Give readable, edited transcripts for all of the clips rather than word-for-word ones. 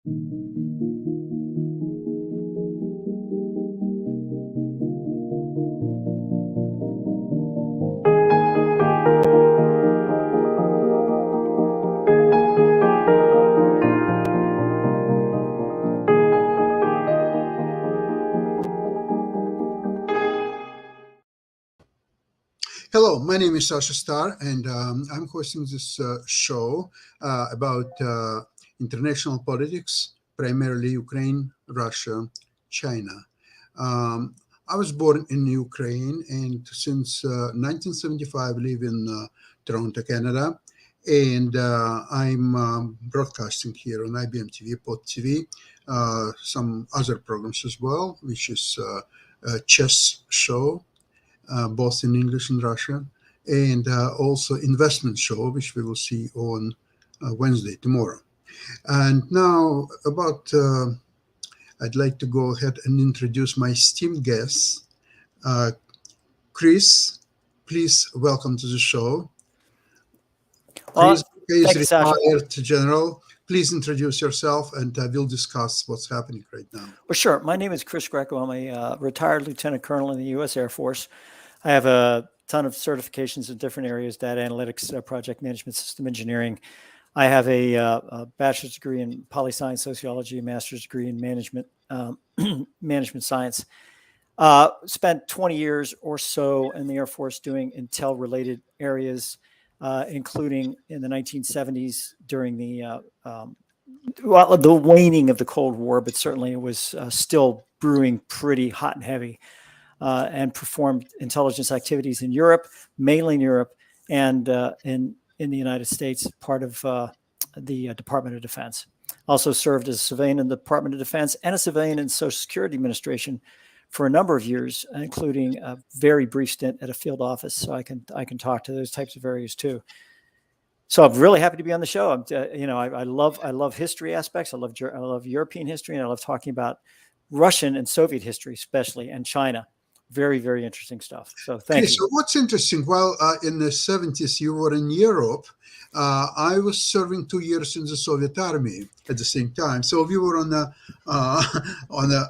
Hello, my name is Sasha Star, and I'm hosting this show about international politics, primarily Ukraine, Russia, China. I was born in Ukraine, and since 1975, live in Toronto, Canada. And I'm broadcasting here on IBM TV, Pod TV, some other programs as well, which is a chess show both in English and Russian, and also investment show, which we will see on Wednesday, tomorrow. And now I'd like to go ahead and introduce my esteemed guests. Chris, please welcome to the show. Chris is retired general. Please introduce yourself, and we'll discuss what's happening right now. Well, sure. My name is Chris Greco. I'm a retired lieutenant colonel in the U.S. Air Force. I have a ton of certifications in different areas: data analytics, project management, system engineering. I have a bachelor's degree in poli-science sociology, a master's degree in management management science. Spent 20 years or so in the Air Force doing intel-related areas, including in the 1970s during the waning of the Cold War, but certainly it was still brewing pretty hot and heavy, and performed intelligence activities in Europe, mainly in Europe, and in the United States, part of the Department of Defense. Also served as a civilian in the Department of Defense and a civilian in Social Security Administration for a number of years, including a very brief stint at a field office. So I can talk to those types of areas too. So I'm really happy to be on the show. I love history aspects. I love European history, and I love talking about Russian and Soviet history, especially, and China. Very, very interesting stuff. So thank you. So what's interesting, well, in the 70s, you were in Europe. I was serving 2 years in the Soviet Army at the same time. So we were on the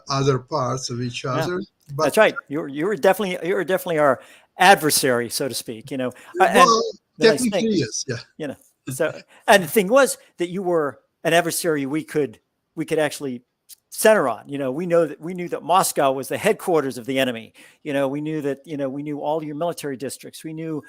other parts of each other. But that's right. You were definitely our adversary, so to speak. Well, technically, yes. Yeah. So, and the thing was that you were an adversary we could actually center on. We knew that Moscow was the headquarters of the enemy. We knew that, we knew all your military districts. We knew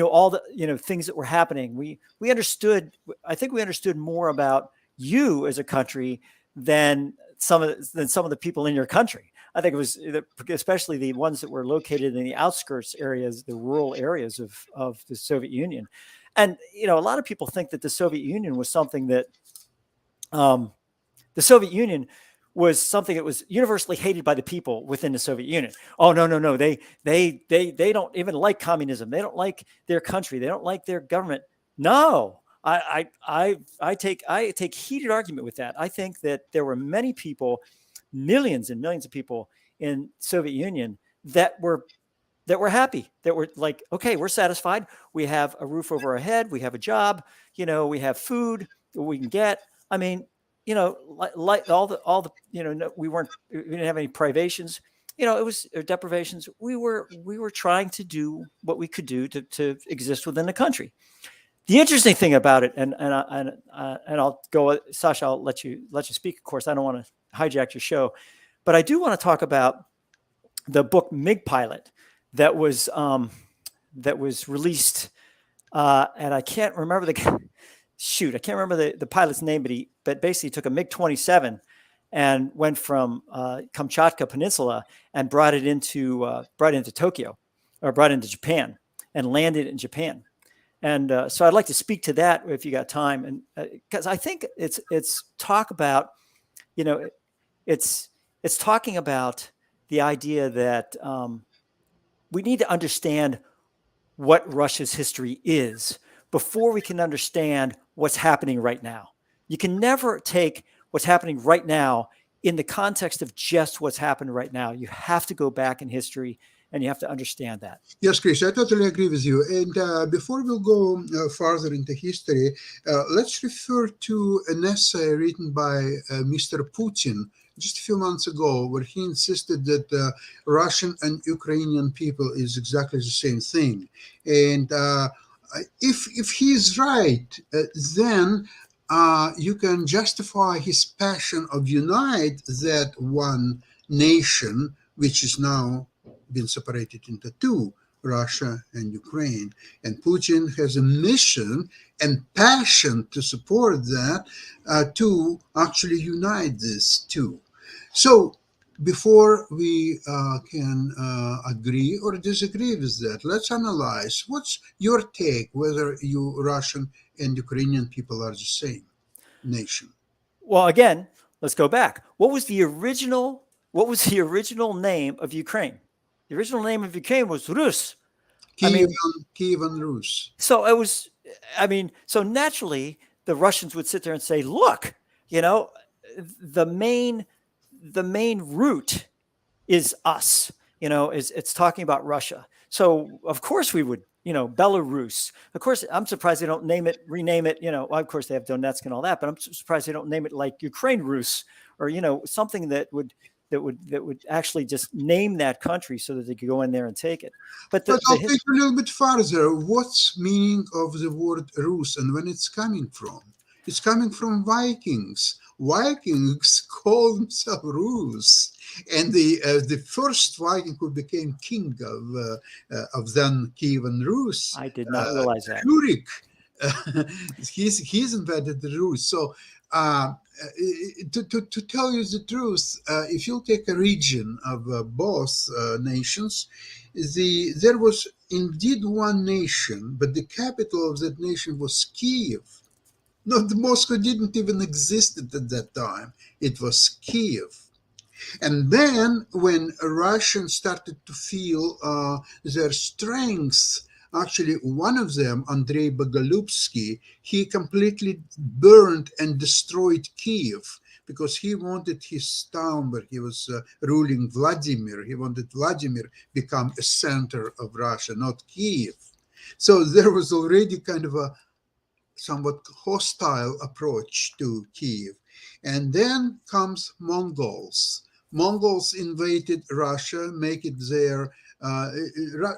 all the, things that were happening. We understood, I think we understood more about you as a country than some of the people in your country. I think it was especially the ones that were located in the outskirts areas, the rural areas of the Soviet Union. And, a lot of people think that the Soviet Union was something that, the Soviet Union was something that was universally hated by the people within the Soviet Union. Oh, no. They don't even like communism. They don't like their country. They don't like their government. No, I take heated argument with that. I think that there were many people, millions and millions of people in Soviet Union that were happy, that were like, okay, we're satisfied. We have a roof over our head. We have a job. We have food that we can get. I mean, like all the, we didn't have any privations. It was deprivations. We were trying to do what we could do to exist within the country. The interesting thing about it, and I'll go, Sasha, I'll let you speak. Of course, I don't want to hijack your show, but I do want to talk about the book MiG Pilot that was released, and I can't remember the pilot's name, but basically took a MiG-27 and went from Kamchatka Peninsula and brought it into Tokyo, or brought it into Japan, and landed in Japan. And so I'd like to speak to that if you got time, and because I think it's talk about, it's talking about the idea that we need to understand what Russia's history is before we can understand what's happening right now. You can never take what's happening right now in the context of just what's happened right now. You have to go back in history and you have to understand that. Yes, Chris, I totally agree with you. And before we go further into history, let's refer to an essay written by Mr. Putin just a few months ago, where he insisted that Russian and Ukrainian people is exactly the same thing. And if he is right, then you can justify his passion of unite that one nation, which is now been separated into two, Russia and Ukraine. And Putin has a mission and passion to support that, to actually unite these two. So before we can agree or disagree with that, let's analyze what's your take whether you Russian and Ukrainian people are the same nation. Well, again, let's go back. What was the original name of Ukraine? The original name of Ukraine was Rus. Kievan Rus. So it was, so naturally the Russians would sit there and say, look, the main root is us, it's talking about Russia. So of course we would, Belarus. Of course, I'm surprised they don't rename it, well, of course they have Donetsk and all that, but I'm surprised they don't name it like Ukraine Rus, or, something that would actually just name that country so that they could go in there and take it. But I'll take a little bit farther. What's meaning of the word Rus and when it's coming from? It's coming from Vikings. Vikings call themselves Rus, and the first Viking who became king of then Kievan Rus. I did not realize that. Rurik. He's invented the Rus. So to tell you the truth, if you take a region of both nations, there was indeed one nation, but the capital of that nation was Kiev. No, Moscow didn't even exist at that time. It was Kiev. And then when Russians started to feel their strength, actually one of them, Andrei Boголюбский, he completely burned and destroyed Kiev because he wanted his town where he was ruling Vladimir. He wanted Vladimir become a center of Russia, not Kiev. So there was already kind of a somewhat hostile approach to Kiev. And then comes Mongols. Mongols invaded Russia, make it their,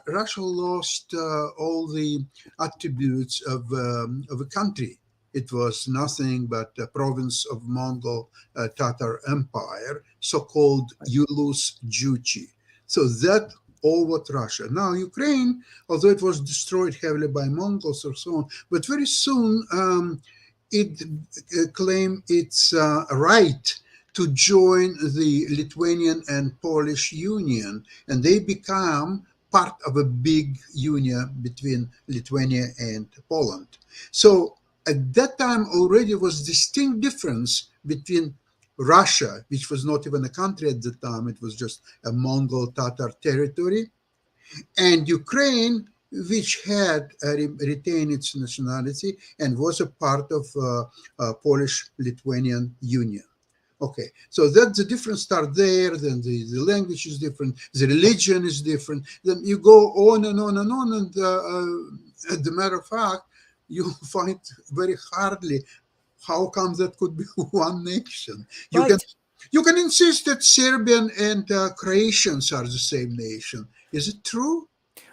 Russia lost all the attributes of a country. It was nothing but a province of Mongol Tatar Empire, so-called Ulus Juchi. So that all what Russia. Now, Ukraine, although it was destroyed heavily by Mongols or so on, but very soon it claimed its right to join the Lithuanian and Polish Union, and they become part of a big union between Lithuania and Poland. So at that time already was distinct difference between Russia, which was not even a country at the time, it was just a Mongol Tatar territory, and Ukraine, which had retained its nationality and was a part of Polish-Lithuanian Union. Okay, so that's the difference start there, then the language is different, the religion is different, then you go on and on and on, and as a matter of fact, you find very hardly how come that could be one nation. You can insist that Serbian and Croatians are the same nation. Is it true?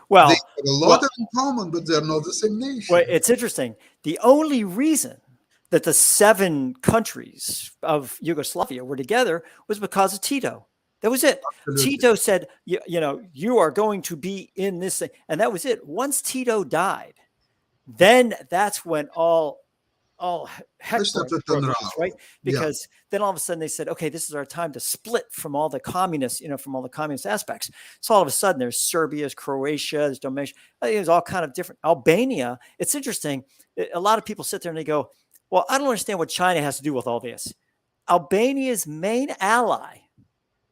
Well, they have a lot in common, but they're not the same nation. Well, it's interesting. The only reason that the 7 countries of Yugoslavia were together was because of Tito. That was it. Absolutely. Tito said, you are going to be in this thing. And that was it. Once Tito died, then that's when all heck broke loose, right? Because then all of a sudden they said, okay, this is our time to split from all the communists, from all the communist aspects. So all of a sudden there's Serbia, there's Croatia, there's Dalmatia, there's all kind of different. Albania, it's interesting. A lot of people sit there and they go, well, I don't understand what China has to do with all this. Albania's main ally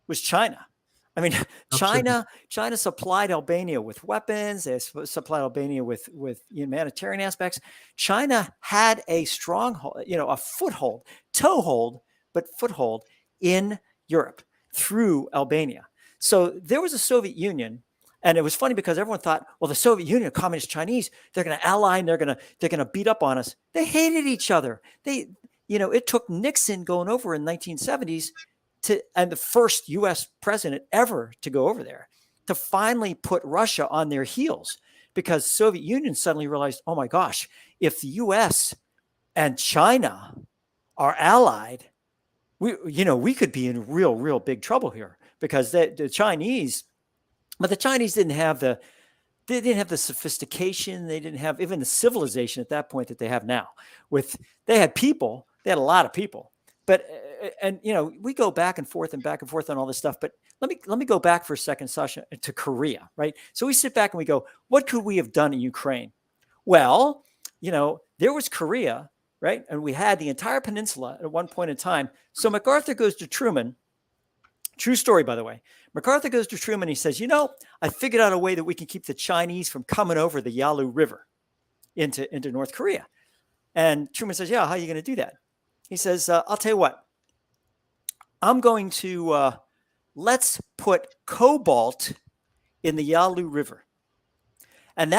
was China. I mean, China supplied Albania with weapons. They supplied Albania with humanitarian aspects. China had a stronghold, a foothold, toehold, but foothold in Europe through Albania. So there was a Soviet Union And it was funny because everyone thought, well, the Soviet Union, Communist Chinese, they're going to ally and they're going to beat up on us. They hated each other. It took Nixon going over in 1970s and the first U.S. president ever to go over there to finally put Russia on their heels, because Soviet Union suddenly realized, oh my gosh, if the U.S. and China are allied, we could be in real big trouble here, because the Chinese didn't have the sophistication. They didn't have even the civilization at that point that they have now. They had a lot of people, but we go back and forth on all this stuff. But let me go back for a second, Sasha, to Korea, right? So we sit back and we go, what could we have done in Ukraine? Well, there was Korea, right? And we had the entire peninsula at one point in time. So MacArthur goes to Truman. True story, by the way. MacArthur goes to Truman. He says, I figured out a way that we can keep the Chinese from coming over the Yalu River into North Korea. And Truman says, yeah, how are you going to do that? He says, I'll tell you what. I'm going to let's put cobalt in the Yalu River. And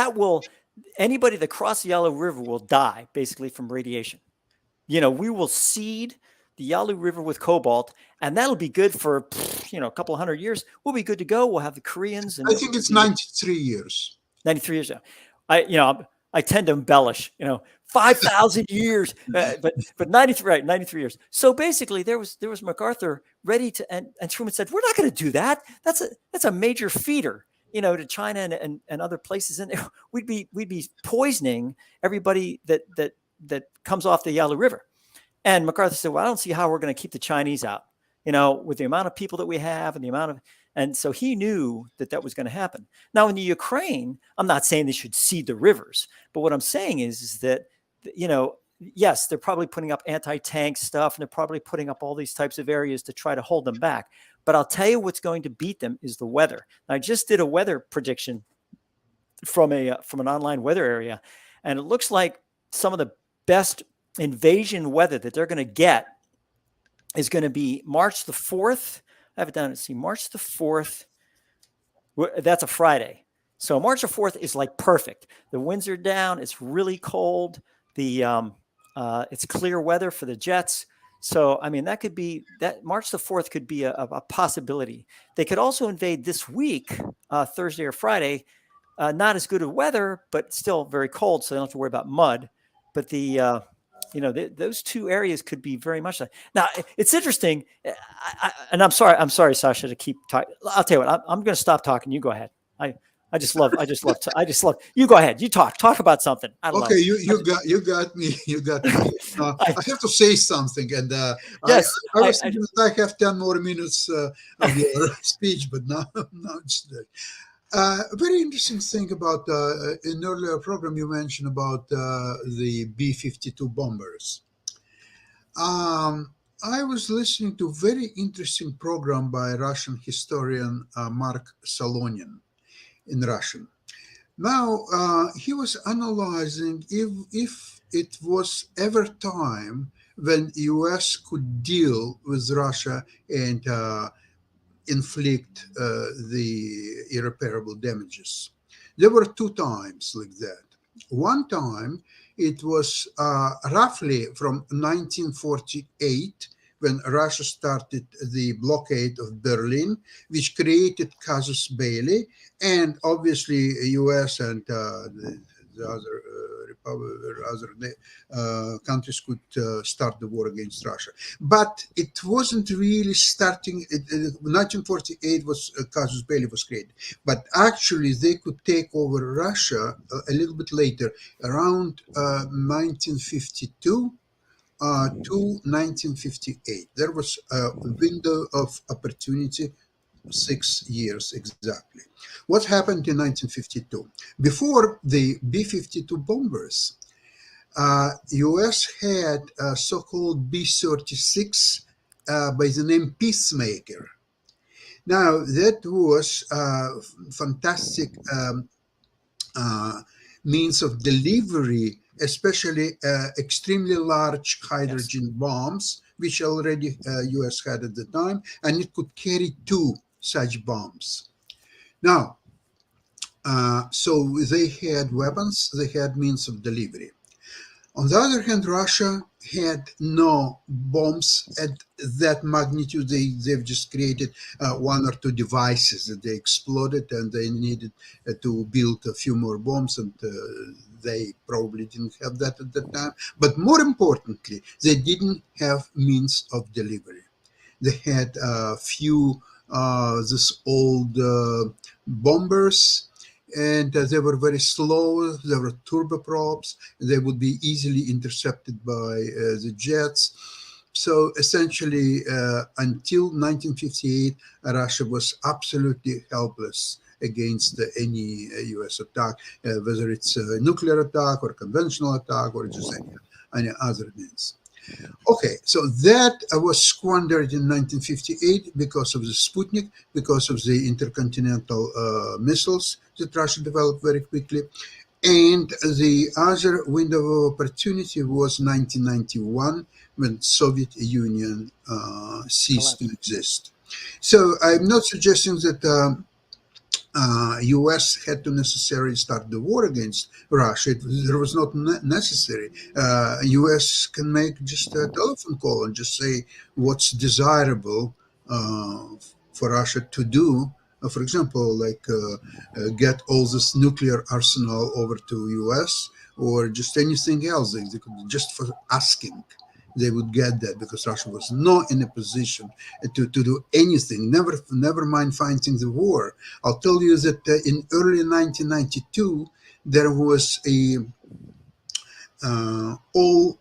anybody that crosses the Yalu River will die basically from radiation. We will seed the Yalu River with cobalt, and that'll be good for, a couple of 100 years. We'll be good to go. We'll have the Koreans. And I think it's 93 years. 93 years. I tend to embellish, 5,000 years, but 93, right? 93 years. So basically there was MacArthur ready to, and Truman said, we're not going to do that. That's a major feeder, to China and other places. And we'd be poisoning everybody that comes off the Yalu River. And MacArthur said, well, I don't see how we're going to keep the Chinese out, with the amount of people that we have and so he knew that was going to happen. Now in the Ukraine, I'm not saying they should cede the rivers, but what I'm saying is that, yes, they're probably putting up anti-tank stuff and they're probably putting up all these types of areas to try to hold them back. But I'll tell you what's going to beat them is the weather. Now, I just did a weather prediction from an online weather area, and it looks like some of the best invasion weather that they're going to get is going to be March the 4th. I have it down. Let's see, March the 4th. That's a Friday. So March the 4th is like perfect. The winds are down. It's really cold. It's clear weather for the jets. So, that could be that March the 4th could be a possibility. They could also invade this week, Thursday or Friday. Not as good of weather, but still very cold. So they don't have to worry about mud. But those two areas could be very much like. Now, it's interesting, and I'm sorry, Sasha, to keep talking. I'll tell you what, I'm going to stop talking. You go ahead. I just love. You go ahead. You talk about something. Okay, you got me. You got me. I have to say something, and yes, I was thinking that I have 10 more minutes of your speech, but now it's dead. Very interesting thing about in earlier program you mentioned about the B-52 bombers. I was listening to a very interesting program by Russian historian Mark Solonin in Russian. Now he was analyzing if it was ever time when U.S. could deal with Russia and inflict the irreparable damages. There were two times like that. One time, it was roughly from 1948, when Russia started the blockade of Berlin, which created casus belli, and obviously U.S. and the other countries could start the war against Russia. But it wasn't really starting. 1948 was casus belli was created, but actually they could take over Russia a little bit later, around 1952 to 1958. There was a window of opportunity, 6 years exactly. What happened in 1952? Before the B-52 bombers, U.S. had a so-called B-36 by the name Peacemaker. Now, that was a fantastic means of delivery, especially extremely large hydrogen bombs, which already U.S. had at the time, and it could carry 2 such bombs. Now, So they had weapons, they had means of delivery. On the other hand, Russia had no bombs at that magnitude. They've just created one or two devices that they exploded, and they needed to build a few more bombs, and they probably didn't have that at that time. But more importantly, they didn't have means of delivery. They had a few this old bombers, and they were very slow. There were turboprops. They would be easily intercepted by the jets. So essentially, until 1958, Russia was absolutely helpless against any U.S. attack, whether it's a nuclear attack or conventional attack or just any other means. Okay, so that was squandered in 1958 because of the Sputnik, because of the intercontinental missiles that Russia developed very quickly. And the other window of opportunity was 1991, when Soviet Union ceased to exist. So I'm not suggesting that U.S. had to necessarily start the war against Russia. There was not necessary. U.S. can make just a telephone call and just say what's desirable for Russia to do. For example, like get all this nuclear arsenal over to U.S. or just anything else. They could just for asking. They would get that because Russia was not in a position to do anything, never mind fighting the war. I'll tell you that in early 1992, there was a all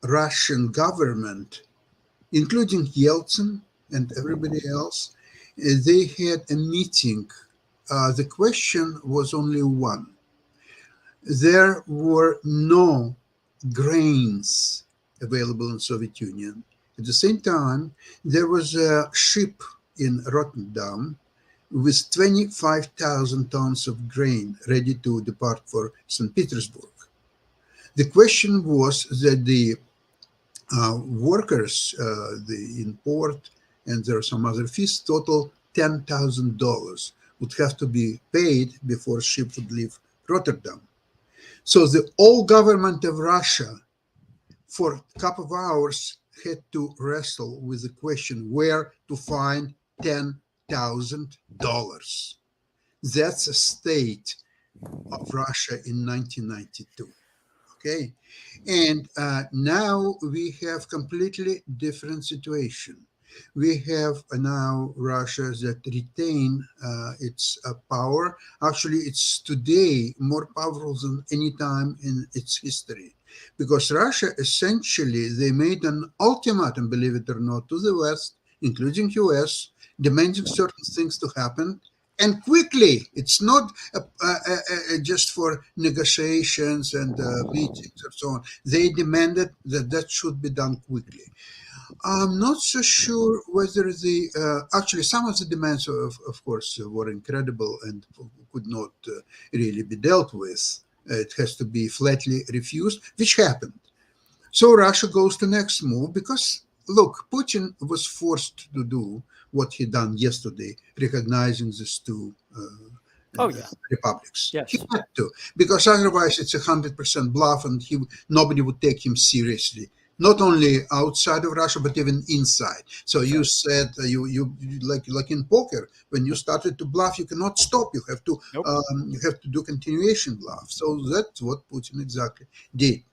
Russian government, including Yeltsin and everybody else, they had a meeting. The question was only one. There were no grains available in Soviet Union. At the same time, there was a ship in Rotterdam with 25,000 tons of grain ready to depart for St. Petersburg. The question was that the workers, the import, and there are some other fees, total $10,000 would have to be paid before ship would leave Rotterdam. So the whole government of Russia for a couple of hours had to wrestle with the question where to find $10,000. That's a state of Russia in 1992. Okay, and now we have completely different situation. We have now Russia that retain its power. Actually, it's today more powerful than any time in its history, because Russia essentially they made an ultimatum, believe it or not, to the West, including US, demanding certain things to happen. And quickly, it's not just for negotiations and meetings and so on. They demanded that that should be done quickly. I'm not so sure whether the actually some of the demands, of course, were incredible and could not really be dealt with. It has to be flatly refused, which happened. So Russia goes to next move because look, Putin was forced to do what he done yesterday, recognizing these two republics. Yes. He had to, because otherwise it's 100% bluff, and nobody would take him seriously. Not only outside of Russia, but even inside. So you said you like in poker, when you started to bluff, you cannot stop. You have to you have to do continuation bluff. So that's what Putin exactly did.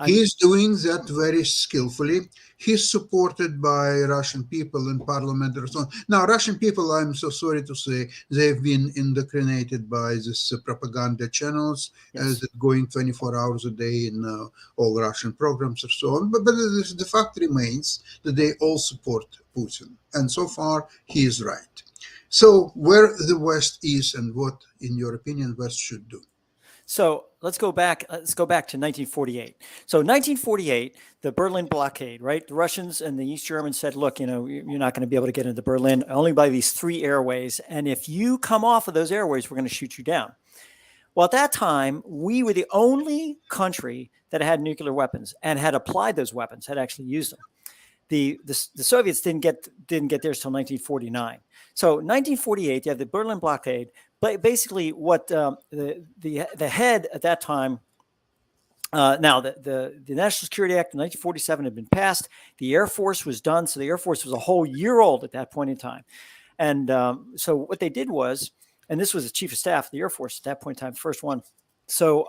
He's doing that very skillfully. He's supported by Russian people in parliament and so on. Now, Russian people, I'm so sorry to say, they've been indoctrinated by these propaganda channels that going 24 hours a day in all Russian programs and so on. But the fact remains that they all support Putin. And so far, he is right. So where the West is and what, in your opinion, West should do? So let's go back. Let's go back to 1948. So 1948, the Berlin blockade, right? The Russians and the East Germans said, look, you're not going to be able to get into Berlin only by these 3 airways. And if you come off of those airways, we're going to shoot you down. Well, at that time, we were the only country that had nuclear weapons and had applied those weapons, had actually used them. The Soviets didn't get theirs till 1949. So 1948, you have the Berlin blockade. but basically, what the head at that time. Now, the National Security Act of 1947 had been passed. The Air Force was done, so the Air Force was a whole year old at that point in time. And so what they did was, and this was the chief of staff of the Air Force at that point in time, first one. So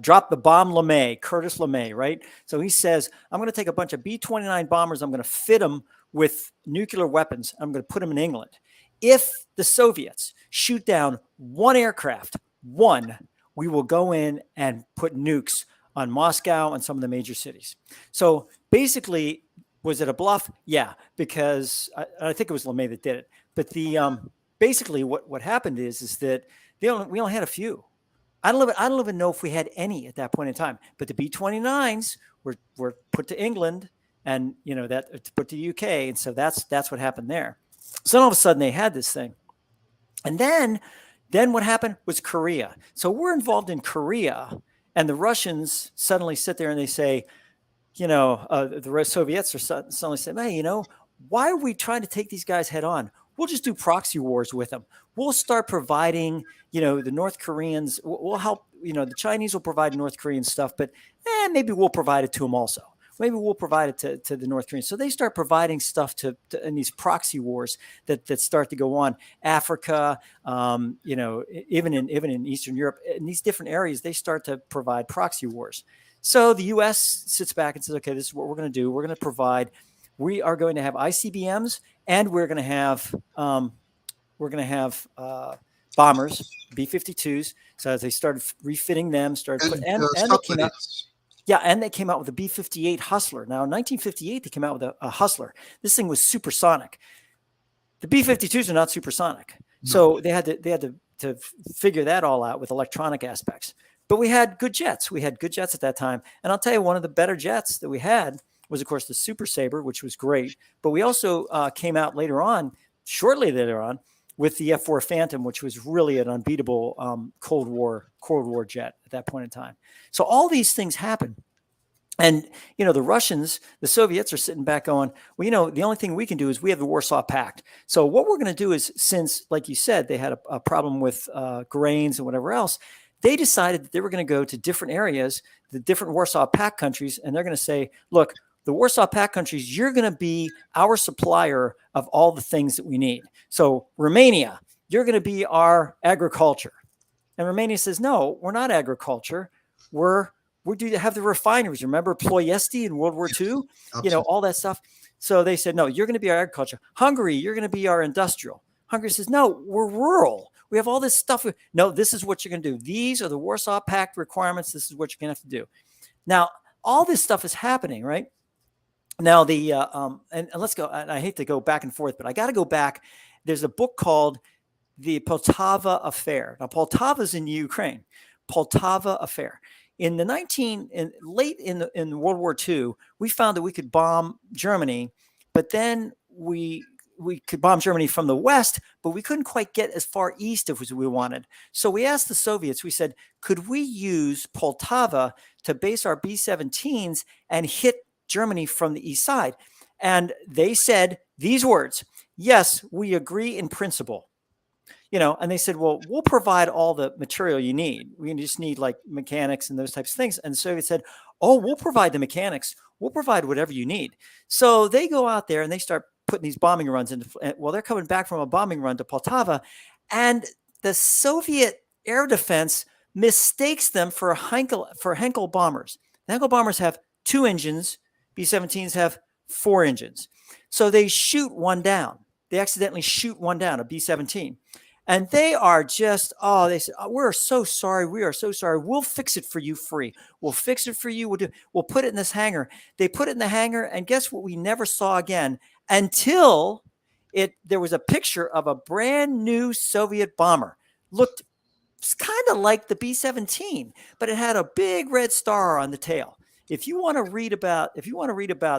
dropped the bomb LeMay, Curtis LeMay, right? So he says, I'm going to take a bunch of B-29 bombers. I'm going to fit them with nuclear weapons. I'm going to put them in England. If the Soviets shoot down one aircraft, we will go in and put nukes on Moscow and some of the major cities. So basically, was it a bluff? Yeah, because I think it was LeMay that did it. But basically what happened is that we only had a few. I don't even know if we had any at that point in time. But the B-29s were put to England, and that put to the UK, and so that's what happened there. So all of a sudden they had this thing, and then what happened was Korea. So we're involved in Korea, and the Russians suddenly sit there and they say, the Soviets are suddenly saying, hey, why are we trying to take these guys head on? We'll just do proxy wars with them. We'll start providing, the North Koreans, we'll help, the Chinese will provide North Korean stuff, but maybe we'll provide it to them also. Maybe we'll provide it to the North Koreans. So they start providing stuff to in these proxy wars that start to go on. Africa, even in Eastern Europe, in these different areas, they start to provide proxy wars. So the U.S. sits back and says, okay, this is what we're going to do. We're going to provide. We are going to have ICBMs, and we're going to have bombers, B-52s. So as they started refitting them, and they came out with a B-58 Hustler. Now, in 1958, they came out with a Hustler. This thing was supersonic. The B-52s are not supersonic, so they had to figure that all out with electronic aspects. But we had good jets. We had good jets at that time, and I'll tell you, one of the better jets that we had was, of course, the Super Sabre, which was great. But we also came out shortly later on, with the F-4 Phantom, which was really an unbeatable Cold War jet at that point in time. So all these things happen. And, the Russians, the Soviets are sitting back going, well, the only thing we can do is we have the Warsaw Pact. So what we're going to do is, since, like you said, they had a problem with grains and whatever else, they decided that they were going to go to different areas, the different Warsaw Pact countries, and they're going to say, look, the Warsaw Pact countries, you're going to be our supplier of all the things that we need. So Romania, you're going to be our agriculture. And Romania says, no, we're not agriculture. We do have the refineries. Remember Ploiesti in World War II? Absolutely. All that stuff. So they said, no, you're going to be our agriculture. Hungary, you're going to be our industrial. Hungary says, no, we're rural. We have all this stuff. No, this is what you're going to do. These are the Warsaw Pact requirements. This is what you're going to have to do. Now, all this stuff is happening, right? Now and let's go. And I hate to go back and forth, but I got to go back. There's a book called The Poltava Affair. Now, Poltava's in Ukraine. Poltava Affair. Late in World War II, we found that we could bomb Germany, but then we could bomb Germany from the west, but we couldn't quite get as far east as we wanted. So we asked the Soviets. We said, could we use Poltava to base our B-17s and hit Germany from the east side? And they said these words: yes, we agree in principle. And they said, well, we'll provide all the material you need. We just need like mechanics and those types of things. And the Soviets said, oh, we'll provide the mechanics. We'll provide whatever you need. So they go out there and they start putting these bombing runs into, well, they're coming back from a bombing run to Poltava, and the Soviet air defense mistakes them for Henkel bombers. The Henkel bombers have 2 engines. B-17s have 4 engines. So they shoot one down. They accidentally shoot one down, a B-17. And they are just, they said, we're so sorry. We are so sorry. We'll fix it for you free. We'll fix it for you. We'll put it in this hangar. They put it in the hangar, and guess what? We never saw again until there was a picture of a brand new Soviet bomber. Looked kind of like the B-17, but it had a big red star on the tail. If you want to read about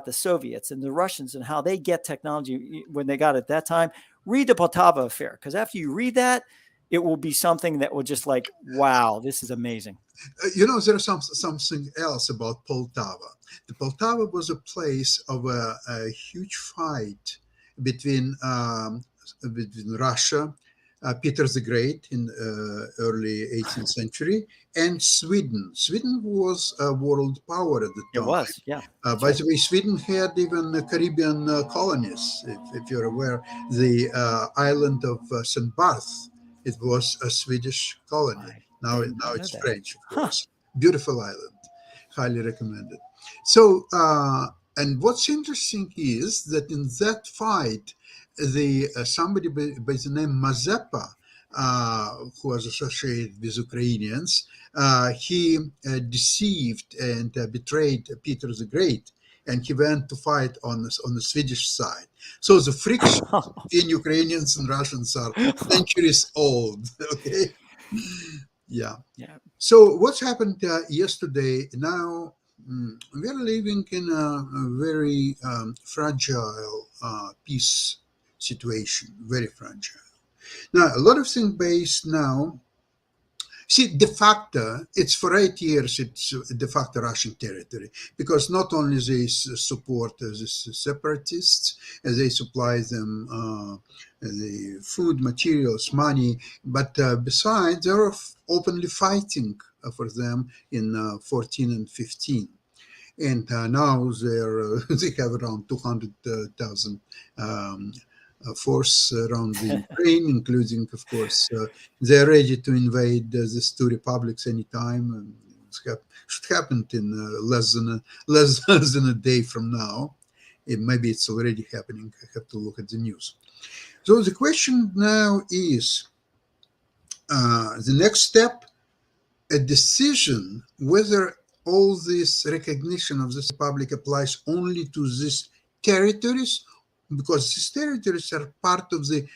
the Soviets and the Russians and how they get technology when they got it at that time, read the Poltava Affair, because after you read that, it will be something that will just like, wow, this is amazing. There's something else about Poltava. The Poltava was a place of a huge fight between between Russia, Peter the Great in early 18th century, and Sweden. Sweden was a world power at the It time. was, yeah. That's By right. the way, Sweden had even Caribbean colonies, if you're aware. The island of St. Barth, it was a Swedish colony. I Now, did now not know it's that. French, of Huh. course. Beautiful island, highly recommended. So, and what's interesting is that in that fight, the somebody by the name Mazepa, who was associated with Ukrainians, he deceived and betrayed Peter the Great, and he went to fight on the Swedish side. So the friction between Ukrainians and Russians are centuries old. Okay, yeah. Yeah. So what's happened yesterday? Now we are living in a very fragile peace situation. Very fragile. Now a lot of things based now. See, de facto, it's for 8 years, it's de facto Russian territory, because not only they support the separatists, they supply them the food, materials, money, but besides, they're openly fighting for them in 14 and 15. And now they have around 200,000 force around the Ukraine, including, of course, they're ready to invade these two republics anytime. And should happen in less than a day from now. Maybe it's already happening. I have to look at the news. So the question now is the next step, a decision whether all this recognition of this republic applies only to these territories, because these territories are part of the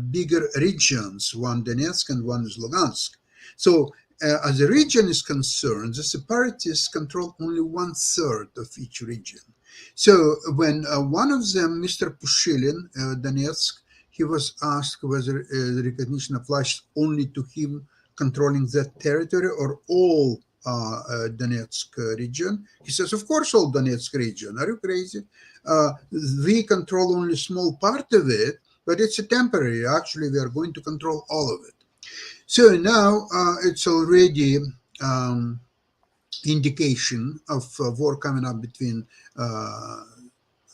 bigger regions, one Donetsk and one is Lugansk. So as the region is concerned, the separatists control only 1/3 of each region. So when one of them, Mr. Pushilin, Donetsk, he was asked whether the recognition applies only to him controlling that territory or all Donetsk region. He says, of course, all Donetsk region. Are you crazy? We control only a small part of it, but it's a temporary. Actually, we are going to control all of it. So now it's already indication of war coming up between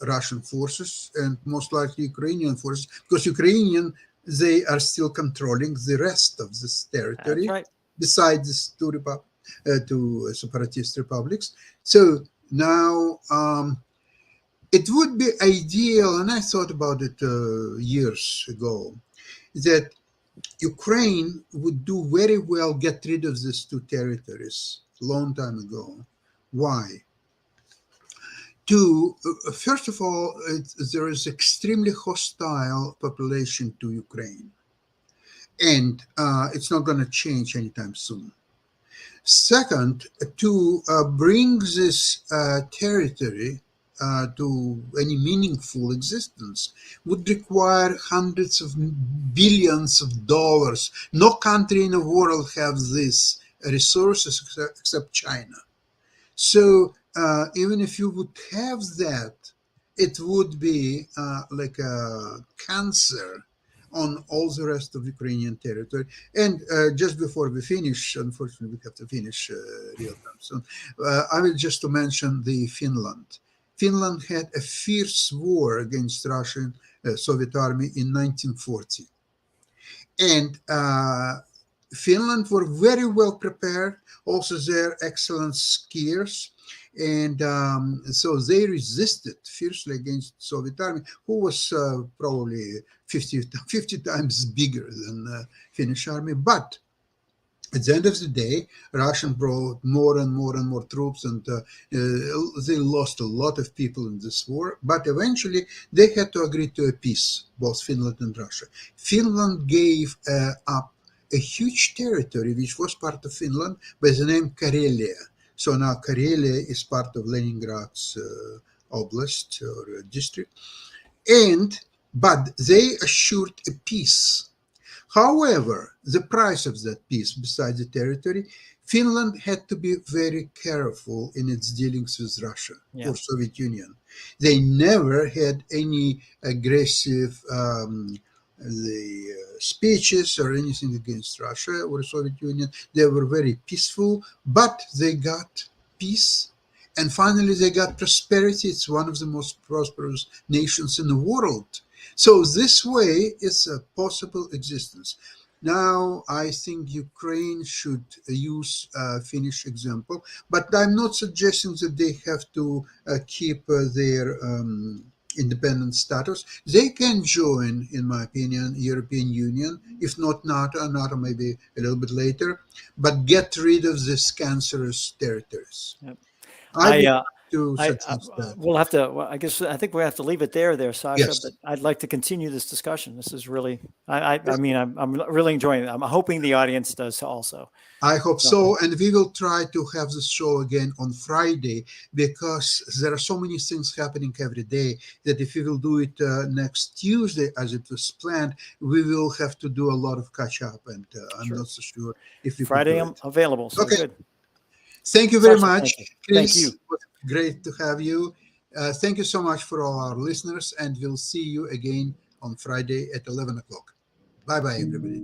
Russian forces and most likely Ukrainian forces, because Ukrainian, they are still controlling the rest of this territory. That's right. Besides these two separatist republics. So now it would be ideal, and I thought about it years ago, that Ukraine would do very well get rid of these two territories a long time ago. Why? First of all, there is extremely hostile population to Ukraine, and it's not going to change anytime soon. Second, to bring this territory to any meaningful existence would require hundreds of billions of dollars. No country in the world has these resources except China. So even if you would have that, it would be like a cancer on all the rest of Ukrainian territory. And just before we finish, unfortunately, we have to finish real time soon. I will just to mention the Finland. Finland had a fierce war against Russian Soviet army in 1940. And Finland were very well prepared. Also, they're excellent skiers. And so they resisted fiercely against Soviet army, who was probably 50 times bigger than Finnish army. But at the end of the day, Russians brought more and more and more troops, and they lost a lot of people in this war. But eventually, they had to agree to a peace, both Finland and Russia. Finland gave up a huge territory, which was part of Finland, by the name Karelia. So now Karelia is part of Leningrad's oblast or district. But they assured a peace. However, the price of that peace, besides the territory, Finland had to be very careful in its dealings with Russia or Soviet Union. They never had any aggressive speeches or anything against Russia or the Soviet Union. They were very peaceful, but they got peace. And finally, they got prosperity. It's one of the most prosperous nations in the world. So this way, it's a possible existence. Now, I think Ukraine should use Finnish example, but I'm not suggesting that they have to keep their independent status. They can join, in my opinion, European Union, if not NATO maybe a little bit later, but get rid of these cancerous territories. Yep. I would I, like to I suggest that. we'll have to. Well, I think we have to leave it there, Sasha. Yes. But I'd like to continue this discussion. This is really. I mean, I'm really enjoying it. I'm hoping the audience does also. I hope so. And we will try to have the show again on Friday because there are so many things happening every day that if we will do it next Tuesday as it was planned, we will have to do a lot of catch up. And I'm Sure. not so sure if we Friday could do I'm it. available. So Okay. good. Thank you very Sasha, much. thank you. Chris, Thank you. it was great to have you. Thank you so much for all our listeners. And we'll see you again on Friday at 11 o'clock. Bye-bye, everybody.